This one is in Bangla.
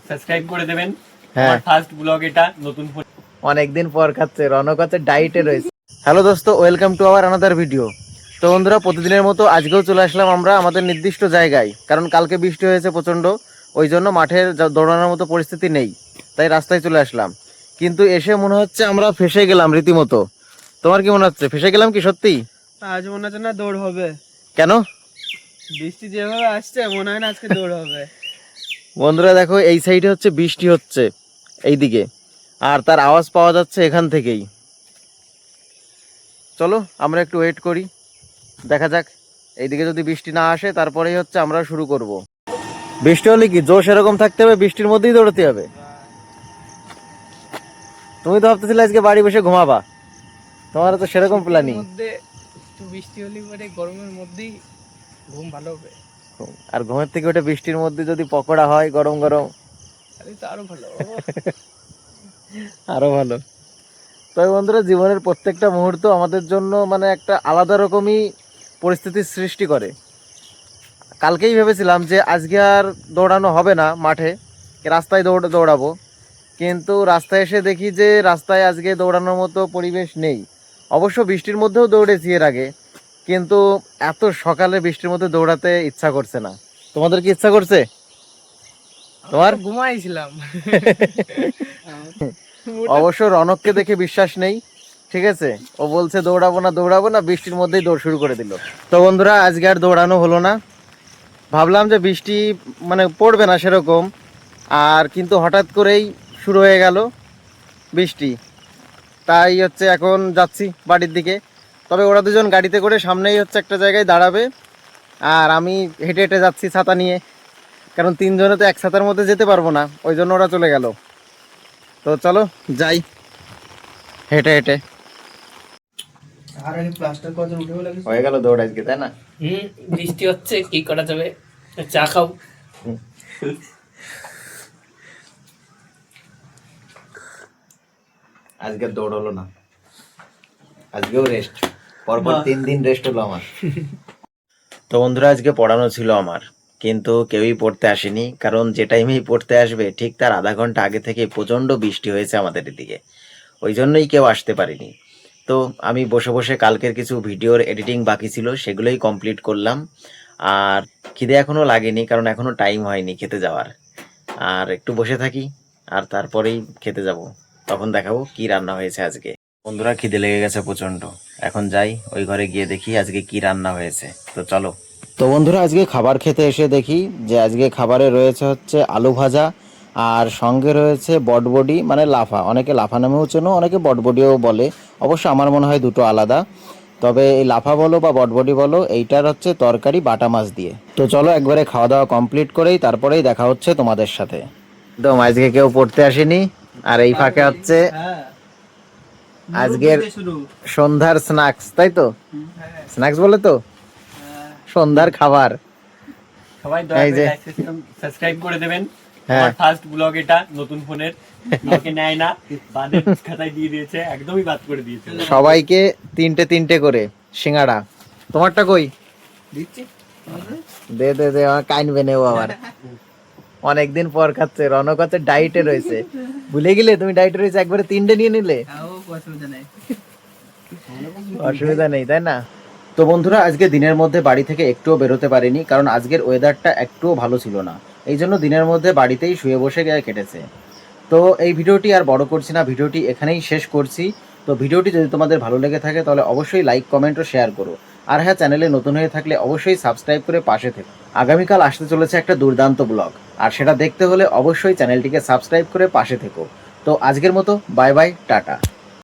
সাবস্ক্রাইব করে দেবেন। আমার ফার্স্ট ব্লগ এটা, নতুন ফোন অনেকদিন পর খাচ্ছে, রনক হচ্ছে ডাইটে রয়েছে। হ্যালো দোস্ত, welcome to our another video. তো বন্ধুরা, প্রতিদিনের মতো আজকেও চলে আসলাম আমরা আমাদের নির্দিষ্ট জায়গায়, কারণ কালকে বৃষ্টি হয়েছে প্রচণ্ড, ওই জন্য মাঠের দৌড়ানোর মতো পরিস্থিতি নেই, তাই রাস্তায় চলে আসলাম। কিন্তু এসে মনে হচ্ছে আমরা ফেসে গেলাম রীতিমতো। তোমার কি মনে হচ্ছে, ফেসে গেলাম কি সত্যি? আজ মনে হচ্ছে না দৌড় হবে। কেন? বৃষ্টি যেভাবে আসছে মনে হয় না আজকে দৌড় হবে। বন্ধুরা দেখো, এই সাইডে হচ্ছে বৃষ্টি হচ্ছে এইদিকে, আর তার আওয়াজ পাওয়া যাচ্ছে এখান থেকেই। চলো আমরা একটু ওয়েট করি, দেখা যাক। এইদিকে যদি বৃষ্টি না আসে তারপরেই হচ্ছে আমরা শুরু করব। বৃষ্টি হলে কি জোশ এরকম থাকতে হবে, বৃষ্টির মধ্যেই দৌড়তে হবে। তুমি তো ভাবতেছিলে আজকে বাড়ি বসে ঘুমাবা, তোমার তো সেরকম প্ল্যানিং। বৃষ্টি হলে পরে গরমের মধ্যেই ঘুম ভালো হবে। আর ঘুমের থেকে ওটা বৃষ্টির মধ্যে যদি পকোড়া হয় গরম গরম, তো আরো ভালো। আরো ভালো। তবে বন্ধুরা, জীবনের প্রত্যেকটা মুহূর্ত আমাদের জন্য মানে একটা আলাদা রকমই পরিস্থিতির সৃষ্টি করে। কালকেই ভেবেছিলাম যে আজকে আর দৌড়ানো হবে না মাঠে, রাস্তায় দৌড়াবো, কিন্তু রাস্তায় এসে দেখি যে রাস্তায় আজকে দৌড়ানোর মতো পরিবেশ নেই। অবশ্য বৃষ্টির মধ্যেও দৌড়েছি এর আগে, কিন্তু এত সকালে বৃষ্টির মধ্যে দৌড়াতে ইচ্ছা করছে না। তোমাদের কি ইচ্ছা করছে? তোমার? ঘুমাইছিলাম। অবশ্য রনককে দেখে বিশ্বাস নেই, ঠিক আছে? ও বলছে দৌড়াবো না, বৃষ্টির মধ্যেই দৌড় শুরু করে দিল। তো বন্ধুরা, আজকে আর দৌড়ানো হলো না। ভাবলাম যে বৃষ্টি মানে পড়বে না সেরকম, আর কিন্তু হঠাৎ করেই শুরু হয়ে গেল বৃষ্টি। তাই হচ্ছে এখন যাচ্ছি বাড়ির দিকে। তবে ওরা দুজন গাড়িতে করে সামনেই হচ্ছে একটা জায়গায় দাঁড়াবে, আর আমি হেঁটে হেঁটে যাচ্ছি ছাতা নিয়ে, কারণ তিনজনে তো এক ছাতার মধ্যে যেতে পারবো না, ওই জন্য ওরা চলে গেল। তো চলো যাই হেঁটে হেঁটে। হয়ে গেল দৌড় আজকে, তাই না? বৃষ্টি হচ্ছে, কি করা যাবে, চা খাও। আজকে দৌড় হলো না, আজকেও রেস্ট, পরপর 3 দিন রেস্ট হলো আমার। তো বন্ধুরা, আজকে পড়ানো ছিল আমার, কিন্তু কেউই পড়তে আসেনি, কারণ যে টাইমেই পড়তে আসবে ঠিক তার আধা ঘন্টা আগে থেকে প্রচণ্ড বৃষ্টি হয়েছে আমাদের এদিকে, ওই জন্যই কেউ আসতে পারেনি। তো আমি বসে বসে কালকের কিছু ভিডিওর এডিটিং বাকি ছিল, সেগুলোই কমপ্লিট করলাম। আর খিদে এখনও লাগেনি, কারণ এখনও টাইম হয়নি খেতে যাওয়ার। আর একটু বসে থাকি, আর তারপরেই খেতে যাব, তখন দেখাবো কি রান্না হয়েছে আজকে। বন্ধুরা, খিদে লেগে গেছে প্রচণ্ড, এখন যাই ওই ঘরে গিয়ে দেখি আজকে কি রান্না হয়েছে। তো চলো। তো বন্ধুরা, আজকে খাবার খেতে এসে দেখি যে আজকে খাবারে রয়েছে হচ্ছে আলু ভাজা, আর সঙ্গে রয়েছে বটবডি, মানে লাফা, অনেকে লাফা নামেও চেনো, অনেকে বটবডিও বলে। অবশ্য আমার মনে হয় দুটো আলাদা। তবে এই লাফা বলো বা বটবডি বলো, এইটার হচ্ছে তরকারি বাটা মাছ দিয়ে। তো চলো একবারে খাওয়া দাওয়া কমপ্লিট করেই তারপরেই দেখা হচ্ছে তোমাদের সাথে। একদম আজকে কেউ পড়তে আসেনি, আর এই ফাঁকে হচ্ছে আজকের সন্ধ্যার স্ন্যাক্স, তাই তো? স্ন্যাক্স বলে তো, সন্ধ্যার খাবার। সবাই দয়া করে সাবস্ক্রাইব করে দেবেন। আমার ফার্স্ট ব্লগ এটা, নতুন ফোনের, আমাকে নেয় না, বাদের খাতায় দিয়ে দিয়েছে, একদমই বাদ করে দিয়েছে। সবাইকে 3টে করে সিঙ্গাড়া। তোমারটা কই? দিচ্ছি, দে দে দে, আমার কাইনবে নেও আবার। অনেকদিন পর খাচ্ছে, রনক হচ্ছে ডাইটে রয়েছে। ভুলে গেলে তুমি ডাইটে রয়েছে, একবারে 3টে নিয়ে নিলে। অসুবিধা নেই, তাই না? তো বন্ধুরা, আজকে দিনের মধ্যে বাড়ি থেকে একটুও বেরোতে পারিনি, কারণ আজকের ওয়েদারটা একটুও ভালো ছিল না, এই জন্য দিনের মধ্যে বাড়িতেই শুয়ে বসে কেটেছে। তো এই ভিডিওটি আর বড় করছি না, ভিডিওটি এখানেই শেষ করছি। তো ভিডিওটি যদি তোমাদের ভালো লেগে থাকে তাহলে অবশ্যই লাইক, কমেন্ট ও শেয়ার করো। আর হ্যাঁ, চ্যানেলে নতুন হয়ে থাকলে অবশ্যই সাবস্ক্রাইব করে পাশে থেকো। আগামীকাল আসতে চলেছে একটা দুর্দান্ত ব্লগ, আর সেটা দেখতে হলে অবশ্যই চ্যানেলটিকে সাবস্ক্রাইব করে পাশে থেকো। তো আজকের মতো বাই বাই, টাটা।